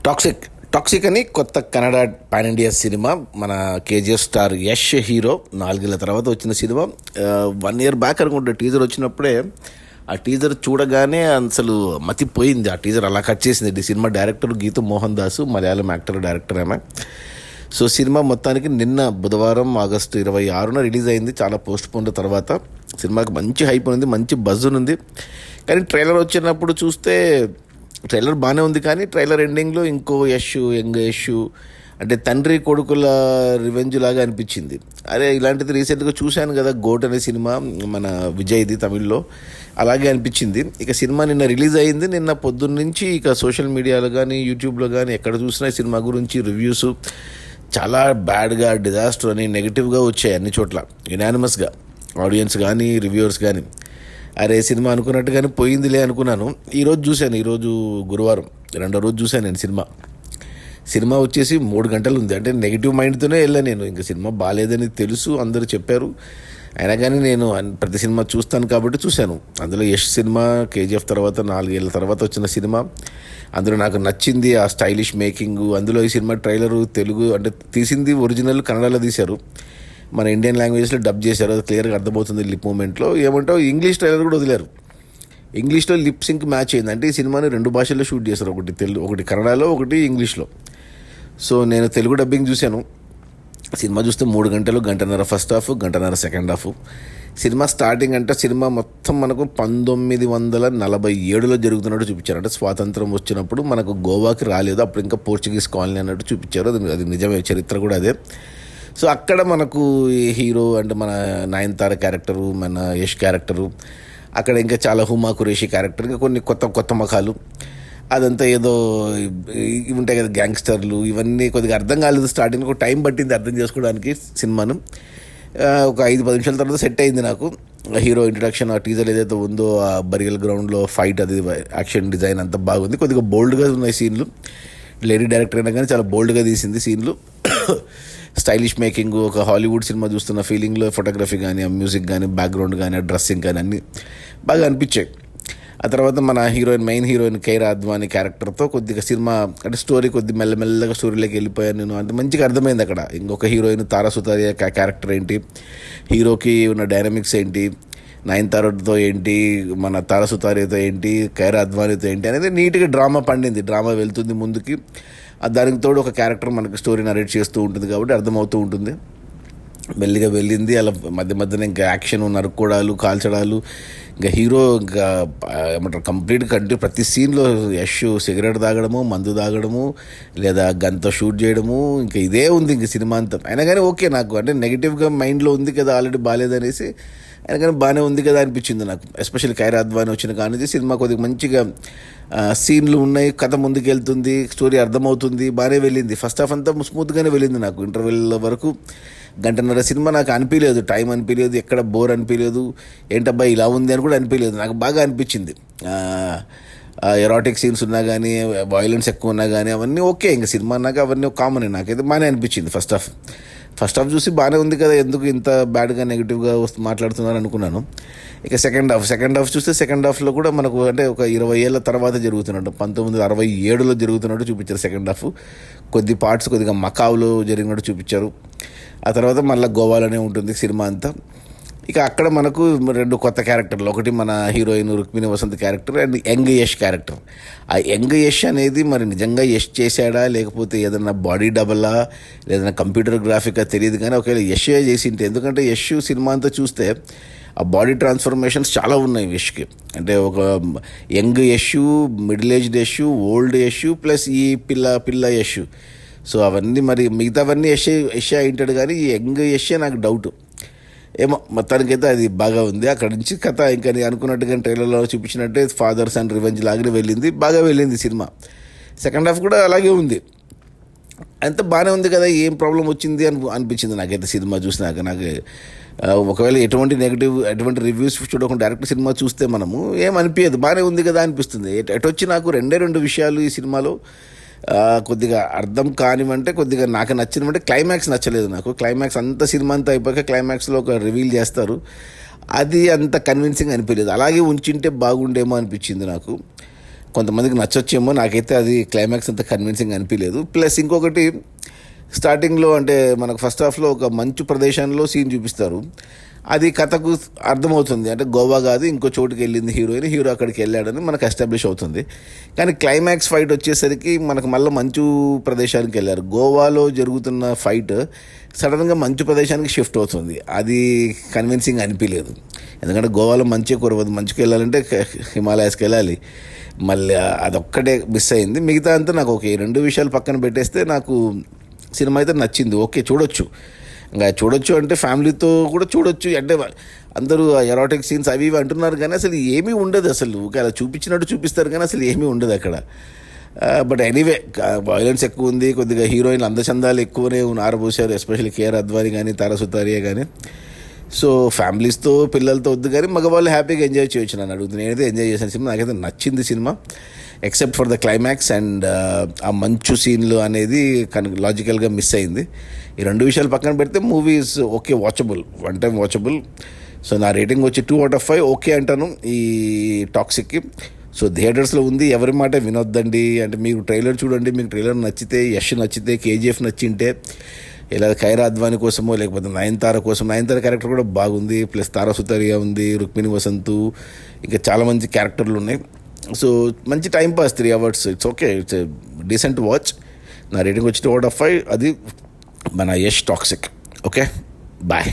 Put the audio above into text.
Toxic toxic అని కొత్త Kannada pan India cinema. మన కేజీఎఫ్ స్టార్ యష్ హీరో 4 ఏళ్ల తర్వాత వచ్చిన సినిమా. 1 year బ్యాక్ అనుకుంటే టీజర్ వచ్చినప్పుడే ఆ టీజర్ చూడగానే అసలు మతిపోయింది. ఆ టీజర్ అలా కట్ చేసింది. Cinema director Geetu Mohandas, Malayalam actor director ఆమె. సో సినిమా మొత్తానికి నిన్న బుధవారం ఆగస్టు 26న రిలీజ్ అయింది. చాలా పోస్ట్ పోన్ తర్వాత సినిమాకి మంచి హైప్ ఉంది, మంచి బజ్ ఉంది. కానీ ట్రైలర్ వచ్చినప్పుడు చూస్తే ట్రైలర్ బాగానే ఉంది, కానీ ట్రైలర్ ఎండింగ్లో ఇంకో యంగ్ యష్ అంటే తండ్రి కొడుకుల రివెంజ్ లాగా అనిపించింది. అరే ఇలాంటిది రీసెంట్గా చూశాను కదా, గోట్ అనే సినిమా మన విజయ్ది తమిళ్లో, అలాగే అనిపించింది. ఇక సినిమా నిన్న రిలీజ్ అయింది. నిన్న పొద్దున్న నుంచి ఇక సోషల్ మీడియాలో కానీ యూట్యూబ్లో కానీ ఎక్కడ చూసినా సినిమా గురించి రివ్యూస్ చాలా బ్యాడ్గా, డిజాస్టర్ అని నెగిటివ్గా వచ్చాయి అన్ని చోట్ల, యునానిమస్గా ఆడియన్స్ కానీ రివ్యూవర్స్ కానీ. అరే సినిమా అనుకున్నట్టుగానే పోయిందిలే అనుకున్నాను. ఈరోజు చూశాను, ఈరోజు గురువారం 2వ రోజు చూశాను నేను సినిమా వచ్చేసి 3 గంటలు ఉంది. అంటే నెగిటివ్ మైండ్తోనే వెళ్ళాను నేను. ఇంకా సినిమా బాగాలేదని తెలుసు, అందరూ చెప్పారు, అయినా కానీ నేను ప్రతి సినిమా చూస్తాను కాబట్టి చూశాను. అందులో యష్ సినిమా కేజీఎఫ్ తర్వాత 4 ఏళ్ల తర్వాత వచ్చిన సినిమా. అందులో నాకు నచ్చింది ఆ స్టైలిష్ మేకింగ్. అందులో ఈ సినిమా ట్రైలరు తెలుగు అంటే తీసింది ఒరిజినల్ కన్నడలో తీశారు, మన ఇండియన్ లాంగ్వేజ్లో డబ్ చేశారు. అది క్లియర్గా అర్థమవుతుంది లిప్ మూమెంట్లో. ఏమంటావు ఇంగ్లీష్ ట్రైలర్ కూడా వదిలేరు, ఇంగ్లీష్లో లిప్ సింక్ మ్యాచ్ అయింది. అంటే ఈ సినిమాని 2 భాషల్లో షూట్ చేశారు, ఒకటి కన్నడలో, ఒకటి ఇంగ్లీష్లో. సో నేను తెలుగు డబ్బింగ్ చూశాను. సినిమా చూస్తే 3 గంటలు, 1.5 first half, 1.5 second half. Cinema starting అంటే సినిమా మొత్తం మనకు 1947లో జరుగుతున్నట్టు చూపించారు. అంటే స్వాతంత్రం వచ్చినప్పుడు మనకు గోవాకి రాలేదు, అప్పుడు ఇంకా పోర్చుగీస్ కాలనీ అన్నట్టు చూపించారు. అది నిజమే, చరిత్ర కూడా అదే. సో అక్కడ మనకు హీరో అంటే మన నయనతార క్యారెక్టరు, మన యష్ క్యారెక్టరు, అక్కడ ఇంకా చాలా హుమా ఖురేషి క్యారెక్టర్, ఇంకా కొన్ని కొత్త ముఖాలు. అదంతా ఏదో ఇవి ఉంటాయి కదా గ్యాంగ్స్టర్లు, ఇవన్నీ కొద్దిగా అర్థం కాలేదు. స్టార్టింగ్ ఒక టైం పట్టింది అర్థం చేసుకోవడానికి సినిమాను. ఒక 5-10 నిమిషాల తర్వాత సెట్ అయింది నాకు. హీరో ఇంట్రడక్షన్, ఆ టీజర్ ఏదైతే ఉందో, ఆ బరియల్ గ్రౌండ్లో ఫైట్, అది యాక్షన్ డిజైన్ అంతా బాగుంది. కొద్దిగా బోల్డ్గా ఉన్నాయి సీన్లు. లేడీ డైరెక్టర్ అయినా కానీ చాలా బోల్డ్గా తీసింది సీన్లు. స్టైలిష్ మేకింగ్, ఒక హాలీవుడ్ సినిమా చూస్తున్న ఫీలింగ్లో ఫోటోగ్రఫీ కానీ, ఆ మ్యూజిక్ కానీ, బ్యాక్గ్రౌండ్ కానీ, ఆ డ్రెస్సింగ్ కానీ అన్నీ బాగా అనిపించాయి. ఆ తర్వాత మన మెయిన్ హీరోయిన్ కైరా అద్వానీ క్యారెక్టర్తో కొద్దిగా సినిమా అంటే స్టోరీ కొద్ది మెల్లమెల్లగా స్టోరీలోకి వెళ్ళిపోయాను నేను. అంటే మంచిగా అర్థమైంది అక్కడ. ఇంకొక హీరోయిన్ తారా సుతారియా క్యారెక్టర్ ఏంటి, హీరోకి ఉన్న డైనమిక్స్ ఏంటి, నయనతారతో ఏంటి, మన తారా సుతారియతో ఏంటి, కైరా అద్వానీతో ఏంటి అనేది నీట్గా డ్రామా పండింది. డ్రామా వెళ్తుంది ముందుకి. దానికి తోడు ఒక క్యారెక్టర్ మనకి స్టోరీ నరేట్ చేస్తూ ఉంటుంది కాబట్టి అర్థమవుతూ ఉంటుంది. మెల్లిగా వెళ్ళింది అలా మధ్యన ఇంకా యాక్షన్, నరుక్కోవడాలు, కాల్చడాలు. ఇంకా హీరో ఇంకా ఏమంటారు కంప్లీట్ ప్రతి సీన్లో యష్ సిగరెట్ తాగడము, మందు తాగడము, లేదా గన్తో షూట్ చేయడము, ఇంకా ఇదే ఉంది ఇంక సినిమా అంతా. అయినా కానీ ఓకే, నాకు అంటే నెగిటివ్గా మైండ్లో ఉంది కదా, ఆల్రెడీ బాగాలేదనేసి, అయినా కానీ బాగానే ఉంది కదా అనిపించింది నాకు. ఎస్పెషల్లీ కైరా అద్వానీ వచ్చిన కానీ సినిమా కొద్దిగా మంచిగా సీన్లు ఉన్నాయి, కథ ముందుకు వెళ్తుంది, స్టోరీ అర్థమవుతుంది, బాగానే వెళ్ళింది. ఫస్ట్ హాఫ్ అంతా స్మూత్గానే వెళ్ళింది నాకు. ఇంటర్వెల్ వరకు 1.5 సినిమా నాకు అనిపించలేదు, టైం అనిపించలేదు, ఎక్కడ బోర్ అనిపించలేదు, ఏంటబ్బా ఇలా ఉంది అని కూడా అనిపించలేదు. నాకు బాగా అనిపించింది. ఎరాటిక్ సీన్స్ ఉన్నా కానీ, వైలెన్స్ ఎక్కువ ఉన్నా కానీ అవన్నీ ఓకే. ఇంకా సినిమా అన్నాక అవన్నీ కామన్. నాకైతే బాగానే అనిపించింది. ఫస్ట్ హాఫ్ చూసి బాగానే ఉంది కదా, ఎందుకు ఇంత బ్యాడ్గా నెగిటివ్గా మాట్లాడుతున్నారు అనుకున్నాను. ఇక సెకండ్ హాఫ్ చూస్తే సెకండ్ హాఫ్లో కూడా మనకు అంటే ఒక 20 ఏళ్ల తర్వాత జరుగుతున్నట్టు, 1967లో జరుగుతున్నట్టు చూపించారు సెకండ్ హాఫ్. కొద్ది పార్ట్స్ కొద్దిగా మకావులో జరిగినట్టు చూపించారు. ఆ తర్వాత మళ్ళీ గోవాలోనే ఉంటుంది సినిమా అంతా. ఇక అక్కడ మనకు 2 కొత్త క్యారెక్టర్లు, ఒకటి మన heroine Rukmini Vasanth character and young Yash character. ఆ యంగ్ యష్ అనేది మరి నిజంగా యష్ చేశాడా, లేకపోతే ఏదైనా బాడీ డబలా, లేదన్నా కంప్యూటర్ గ్రాఫికా తెలియదు, కానీ ఒకవేళ యష్ చేసింటే, ఎందుకంటే యష్ సినిమా అంతా చూస్తే ఆ బాడీ ట్రాన్స్ఫర్మేషన్స్ చాలా ఉన్నాయి యష్కి. అంటే ఒక young Yash, middle aged Yash, old Yash, plus ఈ పిల్ల యష్. సో అవన్నీ మరి మిగతావన్నీ యష్ అయింటాడు, కానీ ఈ యంగ్ యషే నాకు డౌట్. ఏమో మొత్తానికైతే అది బాగా ఉంది. అక్కడ నుంచి కథ ఇంకా నేను అనుకున్నట్టుగా ట్రైలర్లో చూపించినట్టే ఫాదర్స్ అండ్ రివెంజ్ లాగానే వెళ్ళింది, బాగా వెళ్ళింది సినిమా. సెకండ్ హాఫ్ కూడా అలాగే ఉంది, అంత బాగానే ఉంది కదా, ఏం ప్రాబ్లం వచ్చింది అనిపించింది నాకైతే సినిమా చూసినాక. నాకు ఒకవేళ ఎటువంటి రివ్యూస్ చూడకుండా డైరెక్ట్ సినిమా చూస్తే మనము ఏమనిపించదు, బాగానే ఉంది కదా అనిపిస్తుంది. ఎటొచ్చి నాకు 2 విషయాలు ఈ సినిమాలో కొద్దిగా అర్థం కానివంటే, కొద్దిగా నాకు నచ్చినవంటే క్లైమాక్స్ నచ్చలేదు నాకు. క్లైమాక్స్ అంతా సినిమా అంతా అయిపోయాక క్లైమాక్స్లో ఒక రివీల్ చేస్తారు, అది అంత కన్విన్సింగ్ అనిపించలేదు. అలాగే ఉంచింటే బాగుండేమో అనిపించింది నాకు. కొంతమందికి నచ్చొచ్చేమో, నాకైతే అది క్లైమాక్స్ అంత కన్విన్సింగ్ అనిపించలేదు. ప్లస్ ఇంకొకటి, స్టార్టింగ్లో అంటే మనకు ఫస్ట్ హాఫ్లో ఒక మంచు ప్రదేశంలో సీన్ చూపిస్తారు. అది కథకు అర్థమవుతుంది, అంటే గోవా కాదు ఇంకో చోటుకి వెళ్ళింది హీరోయిన్, హీరో అక్కడికి వెళ్ళాడని మనకు ఎస్టాబ్లిష్ అవుతుంది. కానీ క్లైమాక్స్ ఫైట్ వచ్చేసరికి మనకు మళ్ళీ మంచు ప్రదేశానికి వెళ్ళారు. గోవాలో జరుగుతున్న ఫైట్ సడన్గా మంచు ప్రదేశానికి షిఫ్ట్ అవుతుంది. అది కన్విన్సింగ్ అనిపించలేదు. ఎందుకంటే గోవాలో మంచే కురవదు, మంచుకి వెళ్ళాలంటే హిమాలయాస్కి వెళ్ళాలి. మళ్ళీ అదొక్కటే మిస్ అయింది. మిగతా అంతా నాకు ఓకే. 2 విషయాలు పక్కన పెట్టేస్తే నాకు సినిమా అయితే నచ్చింది. ఓకే, చూడొచ్చు. ఇంకా చూడొచ్చు అంటే ఫ్యామిలీతో కూడా చూడొచ్చు. అంటే అందరూ ఎరాటిక్ సీన్స్ అవి ఇవి అంటున్నారు, కానీ అసలు ఏమీ ఉండదు. అసలు అలా చూపించినట్టు చూపిస్తారు కానీ అసలు ఏమీ ఉండదు అక్కడ. బట్ ఎనీవే, వైలెన్స్ ఎక్కువ ఉంది, కొద్దిగా హీరోయిన్ అందచందాలు ఎక్కువనే ఆరబోసారు, ఎస్పెషల్లీ కేఆర్ అద్వానీ కానీ తారా సుతారియా కానీ. సో ఫ్యామిలీస్తో పిల్లలతో వద్దు, కానీ మగవాళ్ళు హ్యాపీగా ఎంజాయ్ చేయొచ్చు. నన్ను అడుగుతుంది, నేనైతే ఎంజాయ్ చేశాను సినిమా. నాకైతే నచ్చింది cinema, except for the climax and ఆ మంచు సీన్లు అనేది లాజికల్గా మిస్ అయింది. ఈ 2 విషయాలు పక్కన పెడితే movie is okay, watchable, 1 time watchable. So నా రేటింగ్ వచ్చి 2/5 ఓకే అంటాను ఈ టాక్సిక్కి. సో థియేటర్స్లో ఉంది, ఎవరి మాట వినొద్దండి. అంటే మీరు ట్రైలర్ చూడండి, మీకు ట్రైలర్ నచ్చితే, యష్ నచ్చితే, కేజీఎఫ్ నచ్చింటే, ఇలా ఖైరా అద్వానీ కోసమో లేకపోతే నయనతార కోసం, నయనతార క్యారెక్టర్ కూడా బాగుంది, ప్లస్ తారా సుతారియా ఉంది, రుక్మిణి వసంతు, ఇంకా చాలా మంచి క్యారెక్టర్లు ఉన్నాయి. సో మంచి timepass, 3 hours, it's okay, it's decent watch. నా రేటింగ్ వచ్చి 2/5, అది మన యష్ టాక్సిక్. Okay, bye.